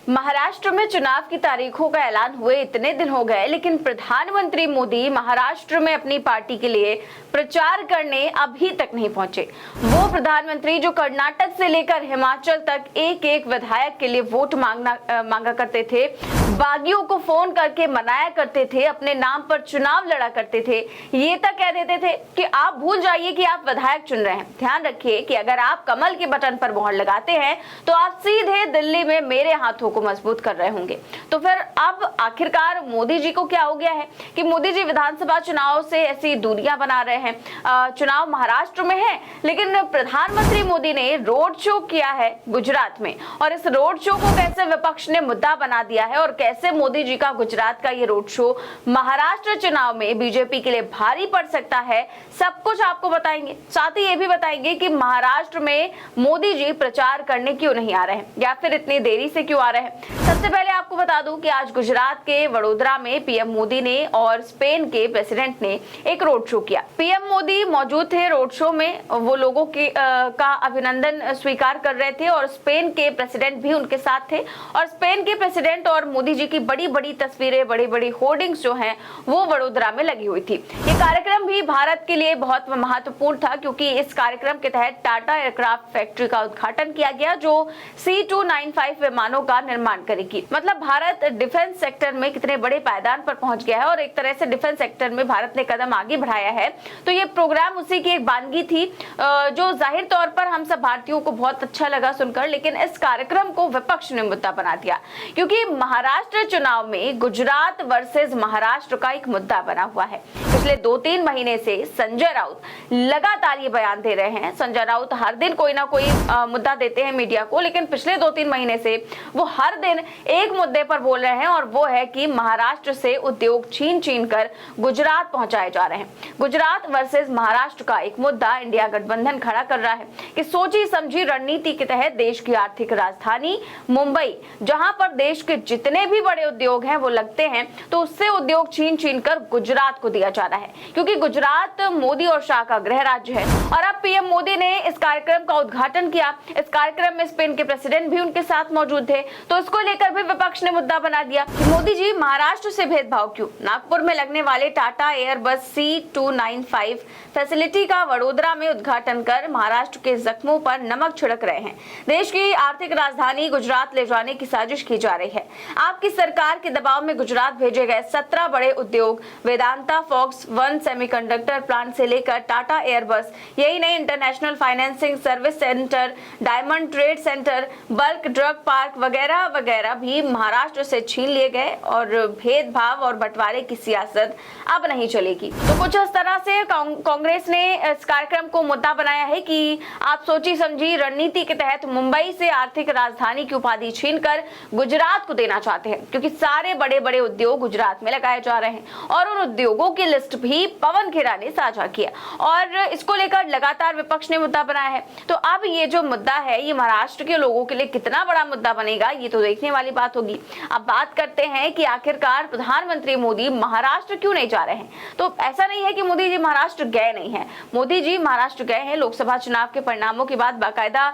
महाराष्ट्र में चुनाव की तारीखों का ऐलान हुए इतने दिन हो गए, लेकिन प्रधानमंत्री मोदी महाराष्ट्र में अपनी पार्टी के लिए प्रचार करने अभी तक नहीं पहुंचे। वो प्रधानमंत्री जो कर्नाटक से लेकर हिमाचल तक एक एक विधायक के लिए वोट मांगा करते थे, बागियों को फोन करके मनाया करते थे, अपने नाम पर चुनाव लड़ा करते थे, ये तक कह देते थे कि आप भूल जाइए कि आप विधायक चुन रहे हैं। ध्यान रखिए कि अगर आप कमल के बटन पर मोहर लगाते हैं तो आप सीधे दिल्ली में मेरे हाथों को मजबूत कर रहे होंगे। तो फिर अब आखिरकार मोदी जी को क्या हो गया है कि मोदी जी विधानसभा चुनाव से ऐसी दूरियां बना रहे हैं। चुनाव महाराष्ट्र में है, लेकिन प्रधानमंत्री मोदी ने रोड शो किया है गुजरात में, और इस रोड शो को कैसे विपक्ष ने मुद्दा बना दिया है और कैसे मोदी जी का गुजरात का ये रोड शो महाराष्ट्र चुनाव में बीजेपी के लिए भारी पड़ सकता है, सब कुछ आपको बताएंगे। साथ ही ये भी बताएंगे कि महाराष्ट्र में मोदी जी प्रचार करने क्यों नहीं आ रहे हैं या फिर इतनी देरी से क्यों आ रहे हैं। सबसे पहले आपको बता दूं कि आज गुजरात के वडोदरा में पीएम मोदी ने और स्पेन के प्रेसिडेंट ने एक रोड शो किया। पीएम मोदी मौजूद थे रोड शो में, वो लोगों के का अभिनंदन स्वीकार कर रहे थे और स्पेन के प्रेसिडेंट भी उनके साथ थे। और स्पेन के प्रेसिडेंट और मोदी जी की बड़ी बड़ी तस्वीरें, बड़ी बड़ी होर्डिंग्स जो हैं वो वडोदरा में लगी हुई थी। ये कार्यक्रम भी भारत के लिए बहुत महत्वपूर्ण था, क्योंकि इस कार्यक्रम के तहत टाटा एयरक्राफ्ट फैक्ट्री का उद्घाटन किया गया जो C295 विमानों का निर्माण करेगी। मतलब भारत डिफेंस सेक्टर में कितने बड़े पायदान पर पहुंच गया है और एक तरह से डिफेंस सेक्टर में भारत ने कदम आगे बढ़ाया है। तो ये प्रोग्राम उसी की एक बानगी थी जो जाहिर तौर पर हम सब भारतीयों को बहुत अच्छा लगा सुनकर, लेकिन इस कार्यक्रम को विपक्ष ने मुद्दा बना दिया, क्योंकि महाराष्ट्र चुनाव में गुजरात वर्सेस महाराष्ट्र का एक मुद्दा बना हुआ है। पिछले 2-3 महीने से संजय राउत लगातार ये बयान दे रहे हैं। संजय राउत हर दिन कोई ना कोई मुद्दा देते हैं मीडिया को, लेकिन पिछले 2-3 महीने से वो हर दिन एक मुद्दे पर बोल रहे हैं, और वो है कि महाराष्ट्र से उद्योग छीन कर गुजरात पहुंचाए जा रहे हैं। गुजरात वर्सेस महाराष्ट्र का एक मुद्दा इंडिया गठबंधन खड़ा कर रहा है कि सोची समझी रणनीति के तहत देश की आर्थिक राजधानी मुंबई, जहां पर देश के जितने भी बड़े उद्योग हैं वो लगते हैं, तो उससे उद्योग छीन कर गुजरात को दिया जा रहा है, क्योंकि गुजरात मोदी और शाह का गृह राज्य है। और अब पीएम मोदी ने इस कार्यक्रम का उद्घाटन किया। इस कार्यक्रम में स्पेन के प्रेसिडेंट भी उनके साथ मौजूद थे, तो इसको लेकर भी विपक्ष ने मुद्दा बना दिया कि मोदी जी महाराष्ट्र से भेदभाव क्यों। नागपुर में लगने वाले टाटा एयरबस C295 फैसिलिटी का वडोदरा में उद्घाटन कर महाराष्ट्र के जख्मों पर नमक छिड़क रहे हैं। देश की आर्थिक राजधानी गुजरात ले जाने की साजिश की जा रही है। आपकी सरकार के दबाव में गुजरात भेजे गए 17 बड़े उद्योग, वेदांता, फॉक्सकॉन सेमीकंडक्टर प्लांट से लेकर टाटा एयरबस, यही नहीं international financing service centre, diamond trade centre, bulk drug park वगैरह वगैरह भी महाराष्ट्र से छीन लिए गए, और भेदभाव और बंटवारे की सियासत अब नहीं चलेगी। तो कुछ इस तरह से कांग्रेस ने इस कार्यक्रम को मुद्दा बनाया है कि आप सोची समझी रणनीति के तहत मुंबई से आर्थिक राजधानी की उपाधि छीनकर गुजरात को देना चाहते हैं, क्योंकि सारे बड़े बड़े उद्योग गुजरात में लगाए जा रहे हैं, और उन उद्योगों की लिस्ट भी पवन खेरा ने साझा किया, और इसको लेकर लगातार विपक्ष ने मुद्दा बनाया है। तो अब ये जो मुद्दा है ये महाराष्ट्र के लोगों के लिए कितना बड़ा मुद्दा बनेगा, ये तो देखने वाली बात होगी। अब बात करते हैं कि आखिरकार प्रधानमंत्री मोदी महाराष्ट्र क्यों नहीं जा रहे हैं। तो ऐसा नहीं है कि मोदी जी महाराष्ट्र गए नहीं है, मोदी जी महाराष्ट्र गए हैं। लोकसभा चुनाव के परिणामों के बाद बाकायदा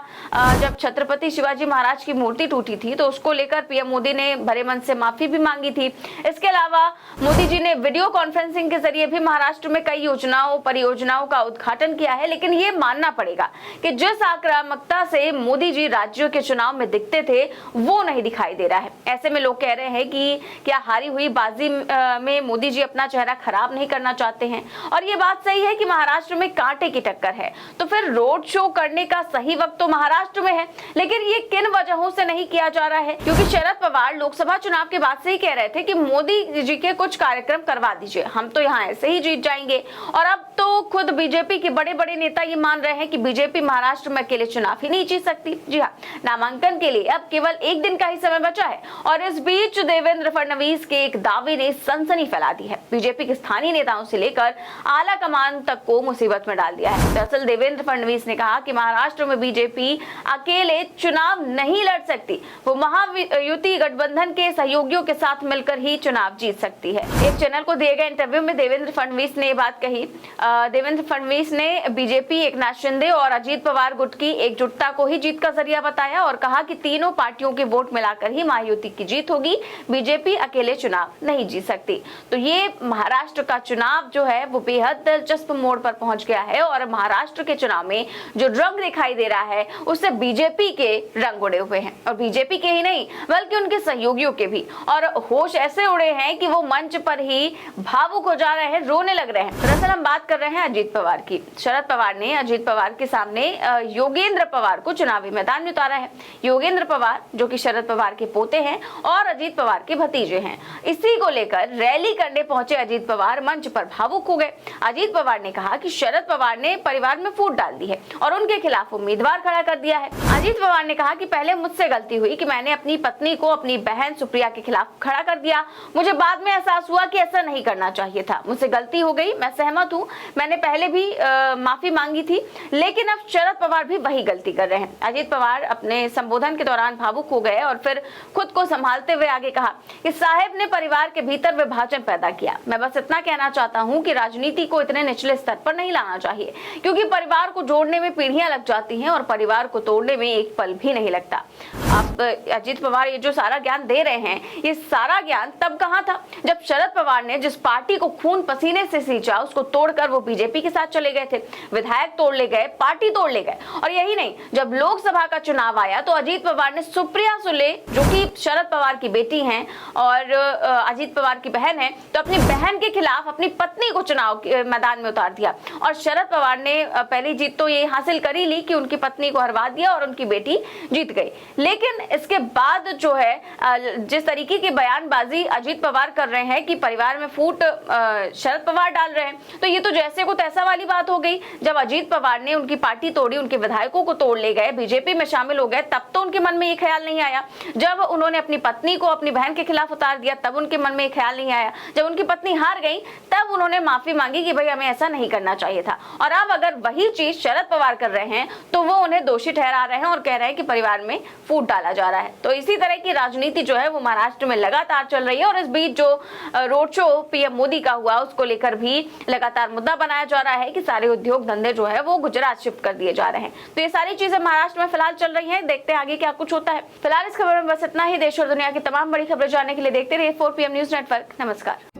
जब छत्रपति शिवाजी महाराज की मूर्ति टूटी थी तो उसको लेकर पीएम मोदी ने भरे मन से माफी भी मांगी थी। इसके अलावा मोदी जी ने वीडियो कॉन्फ्रेंसिंग के जरिए भी महाराष्ट्र में कई योजनाओं परियोजनाओं का उद्घाटन किया है, लेकिन ये मानना पड़ेगा कि जिस आक्रामकता से मोदी जी राज्यों के चुनाव में दिखते थे वो नहीं दिखाई दे रहा है। ऐसे में लोग कह रहे हैं कि क्या हारी हुई बाजी में मोदी जी अपना चेहरा खराब नहीं करना चाहते हैं। और ये बात सही है कि महाराष्ट्र में कांटे की टक्कर है, तो फिर रोड शो करने का सही वक्त तो महाराष्ट्र में है, लेकिन ये किन वजहों से नहीं किया जा रहा है। क्योंकि शरद पवार लोकसभा चुनाव के बाद से ही कह रहे थे कि मोदी जी के कुछ कार्यक्रम करवा दीजिए, हम तो यहाँ ऐसे ही जीत जाएंगे। और अब तो खुद बीजेपी के बड़े बड़े नेता ये मान रहे हैं कि बीजेपी महाराष्ट्र में अकेले चुनाव ही नहीं जीत सकती। जी हाँ, नामांकन के लिए अब केवल एक दिन का ही समय बचा है, और इस बीच देवेंद्र फडणवीस के एक दावे ने सनसनी फैला दी है। बीजेपी के स्थानीय नेताओं से लेकर आला कमान तक को मुसीबत में डाल दिया है। दरअसल देवेंद्र फडणवीस ने कहा कि महाराष्ट्र में बीजेपी अकेले चुनाव नहीं लड़ सकती, वो महायुति गठबंधन के सहयोगियों के साथ मिलकर ही चुनाव जीत सकती है। एक चैनल को दिए गए इंटरव्यू में देवेंद्र फडणवीस ने ये बात कही। देवेंद्र फडणवीस ने बीजेपी, एकनाथ शिंदे और अजीत पवार गुट की एकजुटता को ही जीत का जरिया बताया और कहा कि तीनों पार्टियों के वोट मिलाकर ही महायुति की जीत होगी, बीजेपी अकेले चुनाव नहीं जीत सकती। तो ये महाराष्ट्र का चुनाव जो है वो बेहद दिलचस्प मोड़ पर पहुंच गया है और महाराष्ट्र के चुनाव में जो रंग दिखाई दे रहा है उससे बीजेपी के रंग उड़े हुए हैं और बीजेपी के ही नहीं बल्कि उनके सहयोगियों के भी, और होश ऐसे उड़े हैं कि वो मंच पर ही भावुक हो जा रहे हैं, रोने लग रहे हैं। दरअसल हम बात कर रहे हैं अजीत पवार की। शरद पवार ने अजीत पवार के सामने योगेंद्र पवार को चुनावी मैदान में उतारा है। योगेंद्र पवार जो कि शरद पवार के पोते हैं और अजीत पवार के भतीजे हैं। इसी को लेकर रैली करने पहुंचे अजीत पवार मंच पर भावुक हो गए। अजीत पवार ने कहा कि शरद पवार ने परिवार में फूट डाल दी है और उनके खिलाफ उम्मीदवार खड़ा कर दिया है। अजीत पवार ने कहा कि पहले मुझसे गलती हुई कि मैंने अपनी पत्नी को अपनी बहन सुप्रिया के खिलाफ खड़ा कर दिया। मुझे बाद में एहसास हुआ कि ऐसा नहीं करना चाहिए था। मुझसे गलती हो गई, मैं सहमत हूँ। मैंने पहले भी माफी मांगी थी, लेकिन अब शरद पवार भी वही गलती कर रहे हैं। अजीत पवार अपने संबोधन के दौरान भावुक हो गए और फिर खुद को संभालते हुए आगे कहा कि साहब ने परिवार के भीतर विभाजन पैदा किया। मैं बस इतना कहना चाहता हूँ कि राजनीति को इतने निचले स्तर पर नहीं लाना चाहिए, क्योंकि परिवार को जोड़ने में पीढ़ियां लग जाती हैं और परिवार को तोड़ने में एक पल भी नहीं लगता। अब अजीत पवार ये जो सारा ज्ञान दे रहे हैं, ये सारा ज्ञान तब कहाँ था जब शरद पवार ने जिस पार्टी को खून पसीने से सींचा उसको तोड़कर वो बीजेपी के साथ चले गए थे। विधायक तोड़ ले गए, पार्टी तोड़ ले गए। और यही नहीं, जब लोकसभा का चुनाव आया तो अजीत पवार ने सुप्रिया सुले जो कि शरद पवार की बेटी हैं और अजीत पवार की बहन है, तो अपनी बहन के खिलाफ अपनी पत्नी को चुनाव मैदान में उतार दिया। और शरद पवार ने पहली जीत तो ये हासिल कर ही ली कि उनकी पत्नी को हरवा दिया और उनकी बेटी जीत गई। लेकिन इसके बाद जो है जिस तरीके की बयानबाजी अजीत पवार कर रहे हैं कि परिवार में फूट शरद पवार डाल रहे हैं, तो ये तो जैसे को तैसा वाली बात हो गई। जब अजीत पवार ने उनकी पार्टी तोड़ी, उनके विधायकों को तोड़ ले गए, बीजेपी में शामिल हो गए, तब तो उनके मन में ये ख्याल नहीं आया। जब उन्होंने अपनी पत्नी को अपनी बहन के खिलाफ उतार दिया तब उनके मन में ये ख्याल नहीं आया। जब उनकी पत्नी हार गई तब उन्होंने माफी मांगी कि भाई हमें ऐसा नहीं करना चाहिए था। और अब अगर वही चीज शरद पवार कर रहे हैं तो वो उन्हें दोषी ठहरा रहे हैं और कह रहे हैं कि परिवार में फूट डाला जा रहा है। तो इसी तरह की राजनीति जो है वो महाराष्ट्र में लगातार चल रही है और इस बीच जो रोड शो पीएम मोदी का हुआ उसको लेकर भी लगातार मुद्दा बनाया जा रहा है कि सारे उद्योग धंधे जो है वो गुजरात शिफ्ट कर दिए जा रहे हैं। तो ये सारी चीजें महाराष्ट्र में फिलहाल चल रही हैं, देखते हैं आगे क्या कुछ होता है। फिलहाल इस खबर में बस इतना ही। देश और दुनिया की तमाम बड़ी खबरें जानने के लिए देखते रहिए 4 PM न्यूज नेटवर्क। नमस्कार।